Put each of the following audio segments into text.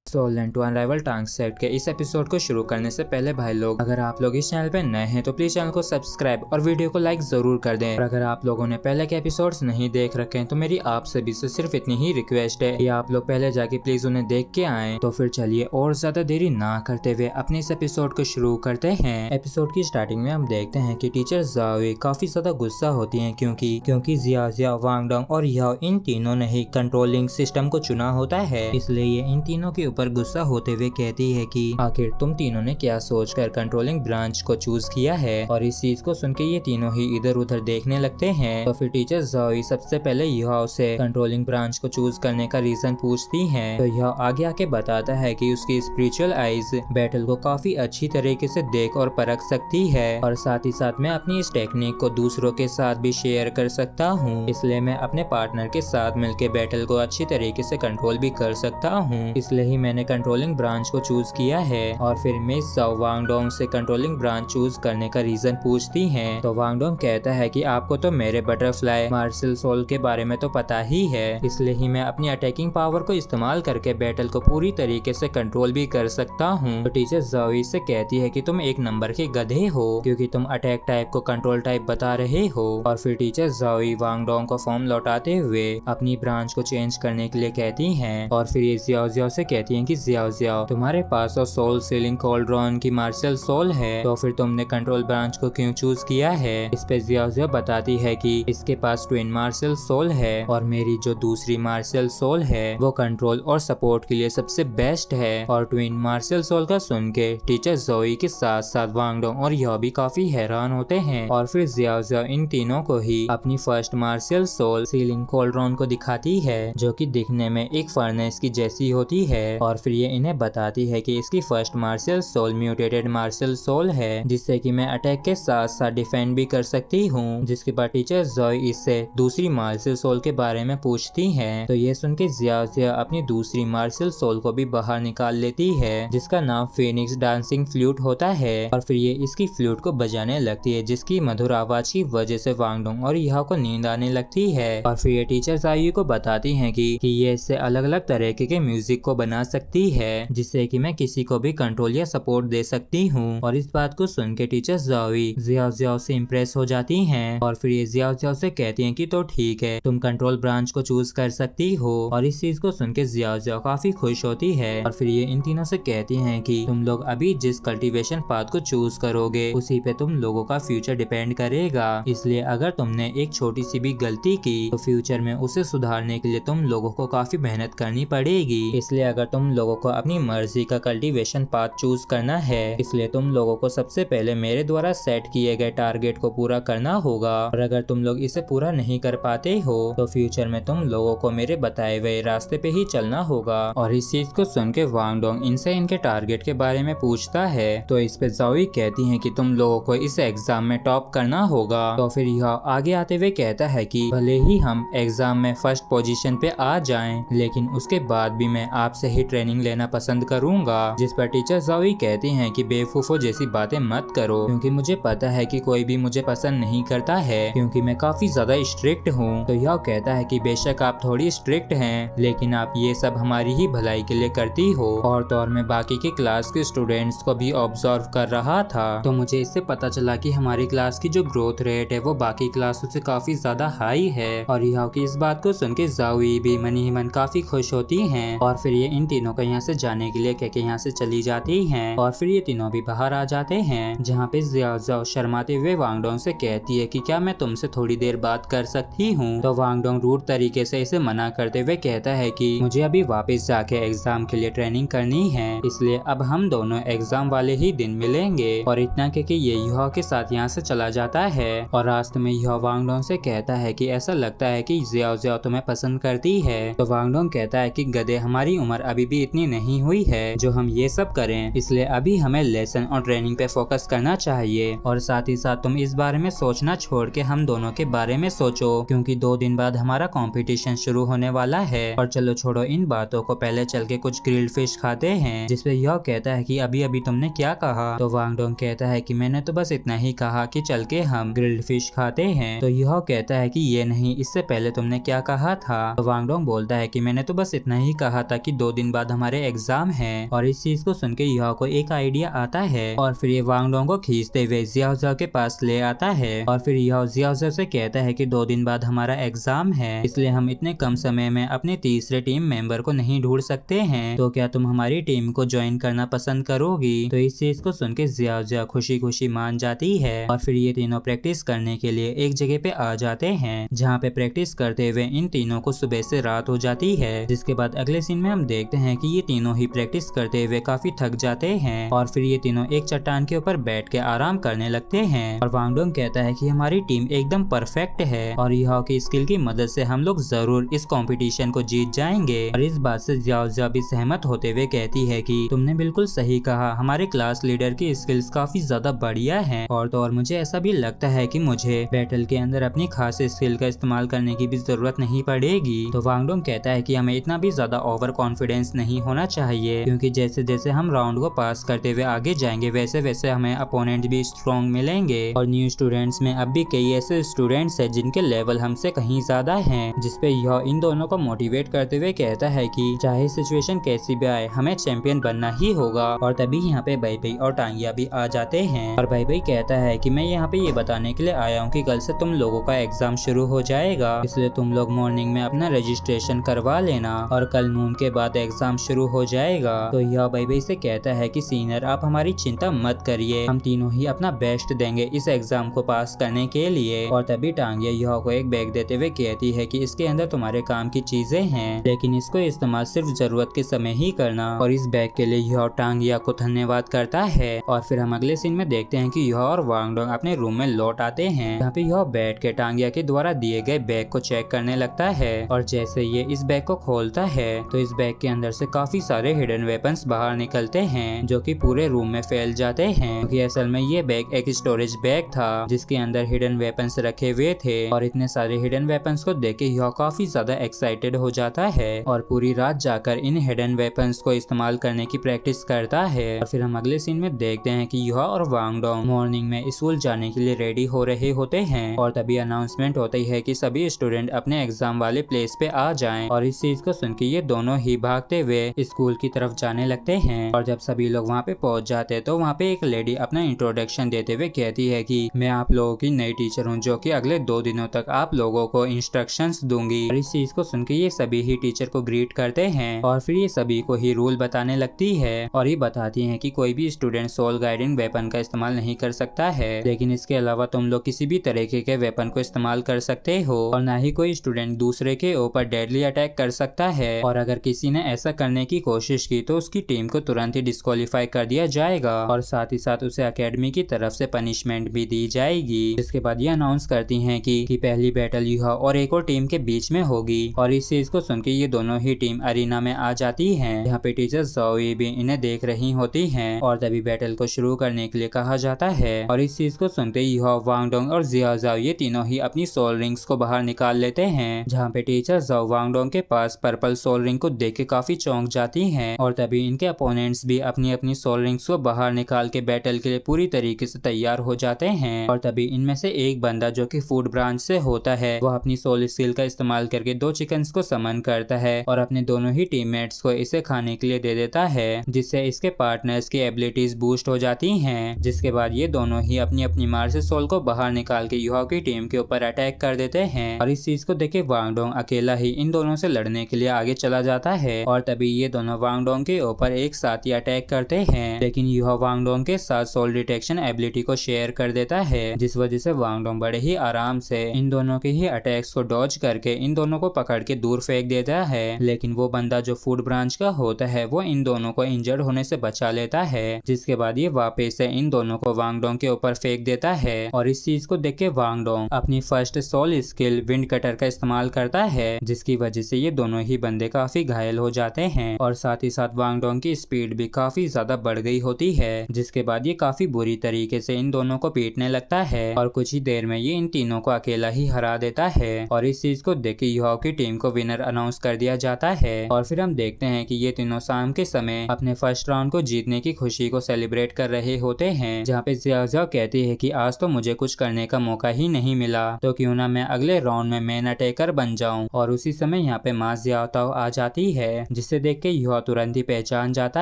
Soul and to अनराइवल टांग set के इस एपिसोड को शुरू करने से पहले भाई लोग, अगर आप लोग इस चैनल पे नए हैं तो प्लीज चैनल को सब्सक्राइब और वीडियो को लाइक जरूर कर दें। और अगर आप लोगों ने पहले के एपिसोड्स नहीं देख रखे हैं तो मेरी आप सभी से सिर्फ इतनी ही रिक्वेस्ट है कि आप लोग पहले जाके प्लीज उन्हें देख के आए। तो फिर चलिए और ज्यादा देरी ना करते हुए अपने इस एपिसोड को शुरू करते हैं। एपिसोड की स्टार्टिंग में हम देखते हैं कि टीचर ज़ाओई काफी ज्यादा गुस्सा होती है क्योंकि जिया, वांग डोंग और याओ इन तीनों ने ही कंट्रोलिंग सिस्टम को चुना होता है। इसलिए ये इन तीनों के ऊपर गुस्सा होते हुए कहती है कि आखिर तुम तीनों ने क्या सोचकर कंट्रोलिंग ब्रांच को चूज किया है। और इस चीज को सुन के ये तीनों ही इधर उधर देखने लगते हैं। तो फिर टीचर ज़ाओई सबसे पहले याओ से कंट्रोलिंग ब्रांच को चूज करने का रीजन पूछती है। तो याओ आगे आके बताता है कि उसकी स्पिरिचुअल आईज बैटल को काफी अच्छी तरीके से देख और परख सकती है और साथ ही साथ मैं अपनी इस टेक्निक को दूसरों के साथ भी शेयर कर सकता हूँ। इसलिए मैं अपने पार्टनर के साथ मिलकर बैटल को अच्छी तरीके से कंट्रोल भी कर सकता हूँ। इसलिए ही मैंने कंट्रोलिंग ब्रांच को चूज किया है। और फिर मिस ज़ाओ वांग डोंग से कंट्रोलिंग ब्रांच चूज करने का रीजन पूछती हैं। तो वांग डोंग कहता है कि आपको तो मेरे बटरफ्लाई मार्शल सोल के बारे में तो पता ही है, इसलिए ही मैं अपनी अटैकिंग पावर को इस्तेमाल करके बैटल को पूरी तरीके से कंट्रोल भी कर सकता हूँ। तो टीचर ज़ाओई से कहती है कि तुम एक नंबर के गधे हो क्योंकि तुम अटैक टाइप को कंट्रोल टाइप बता रहे हो। और फिर टीचर ज़ाओई वांग डोंग को फॉर्म लौटाते हुए अपनी ब्रांच को चेंज करने के लिए कहती हैं। और फिर ये जियाओ से कहती हैं कि जियाओ तुम्हारे पास और सोल सीलिंग कॉल्ड्रॉन की मार्शल सोल है, तो फिर तुमने कंट्रोल ब्रांच को क्यों चूज किया है। इस पे जियाओ बताती है कि इसके पास ट्विन मार्शल सोल है और मेरी जो दूसरी मार्शल सोल है वो कंट्रोल और सपोर्ट के लिए सबसे बेस्ट है। और ट्विन मार्शल सोल का सुन के टीचर ज़ोई के साथ साथ वांग डोंग और याओ भी काफी हैरान होते हैं। और फिर जियाओ इन तीनों को ही अपनी first martial soul sealing cauldron को दिखाती है जो कि दिखने में एक फर्नेस की जैसी होती है। और फिर ये इन्हें बताती है कि इसकी first martial soul mutated martial soul है जिससे कि मैं अटैक के साथ साथ डिफेंड भी कर सकती हूँ। जिसके बाद टीचर ज़ोई इससे दूसरी मार्शल सोल के बारे में पूछती हैं। तो ये सुन के जिया अपनी दूसरी मार्शल सोल को भी बाहर निकाल लेती है जिसका नाम फिनिक्स डांसिंग फ्लूट होता है। और फिर ये इसकी फ्लूट को बजाने लगती है जिसकी मधुर आवाज की वजह से वांग डोंग और याओ को नींद आने लगती है। और फिर ये टीचर ज़ाओई को बताती है कि ये इससे अलग अलग तरह के म्यूजिक को बना सकती है जिससे कि मैं किसी को भी कंट्रोल या सपोर्ट दे सकती हूँ। और इस बात को सुन के टीचर ज़ाओई जियाओ से इम्प्रेस हो जाती हैं। और फिर ये जियाओ से कहती हैं कि तो ठीक है, तुम कंट्रोल ब्रांच को चूज कर सकती हो। और इस चीज को सुन के जियाओ काफी खुश होती है। और फिर ये इन तीनों से कहती हैं कि तुम लोग अभी जिस कल्टीवेशन पाथ को चूज करोगे उसी पे तुम लोगों का फ्यूचर डिपेंड करेगा। इसलिए अगर तुमने एक छोटी सी भी गलती की तो फ्यूचर में उसे सुधारने के लिए तुम लोगों को काफी मेहनत करनी पड़ेगी। इसलिए अगर तुम लोगों को अपनी मर्जी का कल्टीवेशन पाथ चूज करना है, इसलिए तुम लोगों को सबसे पहले मेरे द्वारा सेट किए गए टारगेट को पूरा करना होगा। और अगर तुम लोग इसे पूरा नहीं कर पाते हो तो फ्यूचर में तुम लोगों को मेरे बताए हुए रास्ते पे ही चलना होगा। और इस चीज को सुन के वांग डोंग इनसे इनके टारगेट के बारे में पूछता है। तो इस पे ज़ाओई कहती है कि तुम लोगों को इस एग्जाम में टॉप करना होगा। तो फिर यह आगे आते हुए कहता है कि भले ही हम एग्जाम में फर्स्ट पोजीशन पे आ जाएं, लेकिन उसके बाद भी मैं आपसे ही ट्रेनिंग लेना पसंद करूंगा। जिस पर टीचर ज़ाओई कहती हैं कि बेवकूफों जैसी बातें मत करो क्योंकि मुझे पता है कि कोई भी मुझे पसंद नहीं करता है क्योंकि मैं काफी ज्यादा स्ट्रिक्ट हूँ। तो यह कहता है कि बेशक आप थोड़ी स्ट्रिक्ट हैं लेकिन आप ये सब हमारी ही भलाई के लिए करती हो। और तो और मैं बाकी के क्लास के स्टूडेंट्स को भी ऑब्जर्व कर रहा था तो मुझे इससे पता चला कि हमारी क्लास की जो ग्रोथ रेट है वो बाकी क्लासों से काफी ज्यादा हाई है। और यह की इस बात को सुन के ज़ाओई भी मन ही मन काफी खुश होती हैं। और फिर ये इन तीनों को यहाँ से जाने के लिए कह के यहाँ से चली जाती हैं। और फिर ये तीनों भी बाहर आ जाते हैं जहाँ पे जियाओ शर्माते हुए वांग डोंग से कहती है कि क्या मैं तुमसे थोड़ी देर बात कर सकती हूँ। तो वांग डोंग रूड तरीके से इसे मना करते हुए कहता है कि मुझे अभी वापस जाके एग्जाम के लिए ट्रेनिंग करनी है, इसलिए अब हम दोनों एग्जाम वाले ही दिन मिलेंगे। और इतना कह के ये याओ के साथ यहाँ से चला जाता है। और रास्ते में याओ वांग डोंग से कहता है कि ऐसा लगता है कि जियाओ तुम्हें पसंद करती है। तो वांग डोंग कहता है कि गधे, हमारी उम्र अभी भी इतनी नहीं हुई है जो हम ये सब करें, इसलिए अभी हमें लेसन और ट्रेनिंग पे फोकस करना चाहिए। और साथ ही साथ तुम इस बारे में सोचना छोड़ के हम दोनों के बारे में सोचो क्योंकि 2 दिन बाद हमारा कंपटीशन शुरू होने वाला है। और चलो छोड़ो इन बातों को, पहले चल के कुछ ग्रिल्ड फिश खाते हैं। जिसपे यह कहता है कि अभी अभी तुमने क्या कहा। तो वांग डोंग कहता है कि मैंने तो बस इतना ही कहा कि चल के हम ग्रिल्ड फिश खाते हैं। तो यह कहता है कि ये नहीं, इससे पहले तुमने क्या कहा था। तो वांग डोंग बोलता है कि मैंने तो बस इतना ही कहा था कि 2 दिन बाद हमारे एग्जाम है। और इस चीज को सुन के युहा को एक आइडिया आता है और फिर ये वांग डोंग को खींचते हुए जियाओ जियाओ के पास ले आता है और फिर युहा जियाओ जियाओ से कहता है कि 2 दिन बाद हमारा एग्जाम है, इसलिए हम इतने कम समय में अपने तीसरे टीम मेंबर को नहीं ढूंढ सकते हैं, तो क्या तुम हमारी टीम को ज्वाइन करना पसंद करोगी। तो इस चीज को सुन के जियाओ जियाओ खुशी खुशी मान जाती है और फिर ये तीनों प्रैक्टिस करने के लिए एक जगह पे आ जाते हैं, जहाँ पे प्रैक्टिस करते हुए इन तीनों को सुबह से रात हो जाती है। जिसके बाद अगले सीन में हम देखते हैं कि ये तीनों ही प्रैक्टिस करते हुए काफी थक जाते हैं और फिर ये तीनों एक चट्टान के ऊपर बैठ के आराम करने लगते हैं। और वांग डोंग कहता है कि हमारी टीम एकदम परफेक्ट है और युहा की स्किल की मदद से हम लोग जरूर इस कंपटीशन को जीत जाएंगे। और इस बात से जियाओ जियाओ भी सहमत होते हुए कहती है कि तुमने बिल्कुल सही कहा, हमारे क्लास लीडर की स्किल्स काफी ज्यादा बढ़िया हैं। और तो और मुझे ऐसा भी लगता है कि मुझे बैटल के अंदर अपनी खास स्किल का इस्तेमाल करने की भी जरूरत नहीं पड़ेगी। तो वांग डोंग कहता है कि हमें इतना भी ज्यादा ओवर कॉन्फिडेंस नहीं होना चाहिए, क्योंकि जैसे जैसे हम राउंड को पास करते हुए आगे जाएंगे वैसे वैसे हमें अपोनेंट भी स्ट्रॉन्ग मिलेंगे। और न्यू स्टूडेंट्स में अब भी कई ऐसे स्टूडेंट्स हैं जिनके लेवल हमसे कहीं ज्यादा हैं, जिसपे यह इन दोनों को मोटिवेट करते हुए कहता है कि चाहे सिचुएशन कैसी भी आए हमें चैंपियन बनना ही होगा। और तभी यहाँ पे बैबी और टांगिया भी आ जाते हैं और बैबी कहता है कि मैं यहाँ पे ये बताने के लिए आया हूँ कि कल से तुम लोगों का एग्जाम शुरू हो जाएगा, इसलिए तुम लोग मॉर्निंग में अपना रजिस्ट्रेशन करवा लेना और कल नून के बाद एग्जाम शुरू हो जाएगा। तो यह बैबी से कहता है कि सीनियर आप हमारी चिंता मत करिए, हम तीनों ही अपना बेस्ट देंगे इस एग्जाम को पास करने के लिए। और तभी टांगिया यह को एक बैग देते हुए कहती है कि इसके अंदर तुम्हारे काम की चीजें हैं, लेकिन इसको इस्तेमाल सिर्फ जरूरत के समय ही करना। और इस बैग के लिए यह टांगिया को धन्यवाद करता है। और फिर हम अगले सीन में देखते हैं कि यह और वांग डोंग अपने रूम में लौट आते हैं, यहाँ पे यह बैठ के टांगिया के द्वारा दिए गए बैग को चेक करने लगता है। और जैसे ये इस बैग को खोलता है तो इस बैग के अंदर से काफी सारे हिडन वेपन्स बाहर निकलते हैं, जो कि पूरे रूम में फैल जाते हैं, क्योंकि असल में ये बैग एक स्टोरेज बैग था जिसके अंदर हिडन वेपन्स रखे हुए थे। और इतने सारे हिडन वेपन्स को देख के यह काफी ज्यादा एक्साइटेड हो जाता है और पूरी रात जाकर इन हिडन वेपन्स को इस्तेमाल करने की प्रैक्टिस करता है। और फिर हम अगले सीन में देखते हैं कि यह और वांग डोंग मॉर्निंग में स्कूल जाने के लिए रेडी हो रहे होते हैं और तभी अनाउंसमेंट होती है कि सभी स्टूडेंट अपने एग्जाम वाले प्लेस पे आ जाएं। और इस चीज को सुन के ये दोनों ही भागते हुए स्कूल की तरफ जाने लगते हैं। और जब सभी लोग वहाँ पे पहुंच जाते हैं तो वहाँ पे एक लेडी अपना इंट्रोडक्शन देते हुए कहती है कि मैं आप लोगों की नई टीचर हूँ, जो कि अगले 2 दिनों तक आप लोगों को इंस्ट्रक्शंस दूंगी। और इस चीज को सुन के ये सभी ही टीचर को ग्रीट करते हैं और फिर ये सभी को ही रूल बताने लगती है और ये बताती है कि कोई भी स्टूडेंट सोल गाइडिंग वेपन का इस्तेमाल नहीं कर सकता है, लेकिन इसके अलावा तुम लोग किसी भी तरीके के वेपन को इस्तेमाल कर सकते हो और ना ही कोई स्टूडेंट दूसरे के ऊपर डेडली अटैक कर सकता है। और अगर किसी ने ऐसा करने की कोशिश की तो उसकी टीम को तुरंत ही डिस्क्वालीफाई कर दिया जाएगा और साथ ही साथ उसे एकेडमी की तरफ से पनिशमेंट भी दी जाएगी। इसके बाद ये अनाउंस करती हैं कि पहली बैटल युहा और एक और टीम के बीच में होगी। और इस चीज को सुन के ये दोनों ही टीम अरीना में आ जाती हैं, यहाँ पे टीचर ज़ोई भी इन्हें देख रही होती हैं और तभी बैटल को शुरू करने के लिए कहा जाता है। और इस चीज को सुनते ही युहा, वांग डोंग और जियाओ जियाओ ये तीनों ही अपनी सोल रिंग्स को बाहर निकाल लेते हैं, जहाँ पे टीचर ज़ो वांग डोंग के पास पर्पल सोल रिंग को देख के काफी चौंक जाती हैं। और तभी इनके अपोनेंट्स भी अपनी अपनी सोल रिंग्स को बाहर निकाल के बैटल के लिए पूरी तरीके से तैयार हो जाते हैं। और तभी इनमें से एक बंदा जो कि फूड ब्रांच से होता है वह अपनी सोल स्किल का इस्तेमाल करके 2 चिकन्स को समन करता है और अपने दोनों ही टीममेट्स को इसे खाने के लिए दे देता है, जिससे इसके पार्टनर्स की एबिलिटीज बूस्ट हो जाती हैं। जिसके बाद ये दोनों ही अपनी अपनी मार से सोल को बाहर निकाल के युहा की टीम के ऊपर अटैक कर देते हैं। और इस चीज को देख के वांग डोंग अकेला ही इन दोनों से लड़ने के लिए आगे चला जाता है और तभी ये दोनों वांग डोंग के ऊपर एक साथ ही अटैक करते हैं, लेकिन युहा वांग डोंग के साथ सोल डिटेक्शन एबिलिटी को शेयर कर देता है, जिस वजह से वांग डोंग बड़े ही आराम से इन दोनों के ही अटैक्स को डॉज करके इन दोनों को पकड़ के दूर फेंक देता है। लेकिन वो बंदा जो फूड ब्रांच का होता है वो इन दोनों को इंजर्ड होने से बचा लेता है, जिसके बाद ये वापस से इन दोनों को वांग डोंग के ऊपर फेंक देता है। और इस चीज को देख के वांग डोंग अपनी first soul skill wind cutter का इस्तेमाल करता है, जिसकी वजह से ये दोनों ही बंदे काफी घायल हो जाते हैं और साथ ही साथ वांग डोंग की स्पीड भी काफी ज्यादा बढ़ गई होती है, जिसके बाद ये काफी बुरी तरीके से इन दोनों को पीटने लगता है और कुछ ही देर में ये इन तीनों को अकेला ही हरा देता है। और इस चीज को देख के युहा की टीम को विनर अनाउंस कर दिया जाता है। और फिर हम देखते हैं कि ये तीनों शाम के समय अपने फर्स्ट राउंड को जीतने की खुशी को सेलिब्रेट कर रहे होते हैं, जहाँ पे जियाओ जियाओ कहती है कि आज तो मुझे कुछ करने का मौका ही नहीं मिला, तो क्यों ना मैं अगले राउंड में मेन अटैकर बन जाऊं। और उसी समय यहाँ पे मा जियाओ ताओ आ जाती है, जिसे जिसे देख के यह तुरंत ही पहचान जाता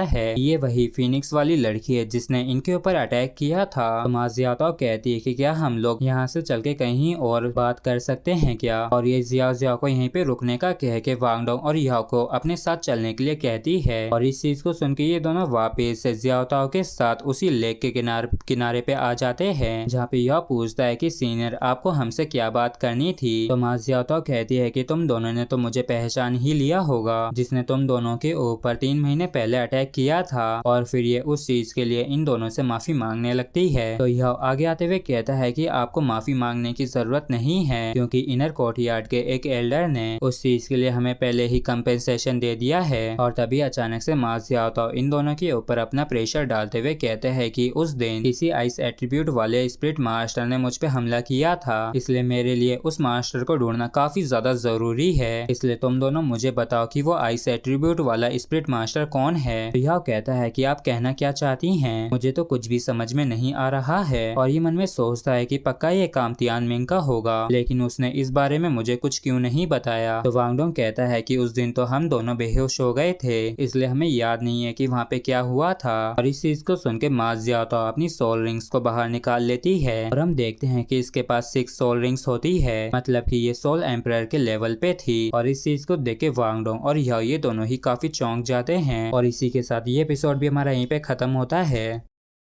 है ये वही फिनिक्स वाली लड़की है जिसने इनके ऊपर अटैक किया था। तो मा जियाओ कहती है कि क्या हम लोग यहाँ से चल के कहीं और बात कर सकते हैं क्या, और ये जियाओ को यहीं पे रुकने का कह के वांग डोंग और याओ को अपने साथ चलने के लिए कहती है। और इस चीज को सुन के ये दोनों वापस जियाओ के साथ उसी लेक के किनारे पे आ जाते हैं, जहाँ पे यह पूछता है कि सीनियर आपको हमसे क्या बात करनी थी। तो मा जियाओ कहती है कि तुम दोनों ने तो मुझे पहचान ही लिया होगा जिसने तुम दोनों के ऊपर 3 महीने पहले अटैक किया था, और फिर ये उस चीज के लिए इन दोनों से माफी मांगने लगती है। तो यह आगे आते हुए कहता है कि आपको माफी मांगने की जरूरत नहीं है क्योंकि इनर कोर्टयार्ड के एक एल्डर ने उस चीज के लिए हमें पहले ही कंपेंसेशन दे दिया है। और तभी अचानक से मा जियाओ इन दोनों के ऊपर अपना प्रेशर डालते हुए कहते हैं कि उस दिन किसी आइस एट्रीब्यूट वाले स्पिरिट मास्टर ने मुझ पे हमला किया था, इसलिए मेरे लिए उस मास्टर को ढूंढना काफी ज्यादा जरूरी है, इसलिए तुम दोनों मुझे बताओ कि वो आइस एट्रीब्यूट वाला स्पिरिट मास्टर कौन है। तो यह कहता है कि आप कहना क्या चाहती हैं, मुझे तो कुछ भी समझ में नहीं आ रहा है। और ये मन में सोचता है कि पक्का ये काम तियानमिंग का होगा, लेकिन उसने इस बारे में मुझे कुछ क्यों नहीं बताया। तो वांग डोंग कहता है कि उस दिन तो हम दोनों बेहोश हो गए थे, इसलिए हमें याद नहीं है कि वहाँ पे क्या हुआ था। और इस चीज को सुन के मा जियाओ अपनी सोल रिंग्स को बाहर निकाल लेती है और हम देखते हैं कि इसके पास 6 सोल रिंग्स होती है, मतलब कि ये सोल एम्परर के लेवल पे थी। और इस चीज को देख के वांग डोंग और ये दोनों ही काफी चौंक जाते हैं। और इसी के साथ ये एपिसोड भी हमारा यहीं पे खत्म होता है।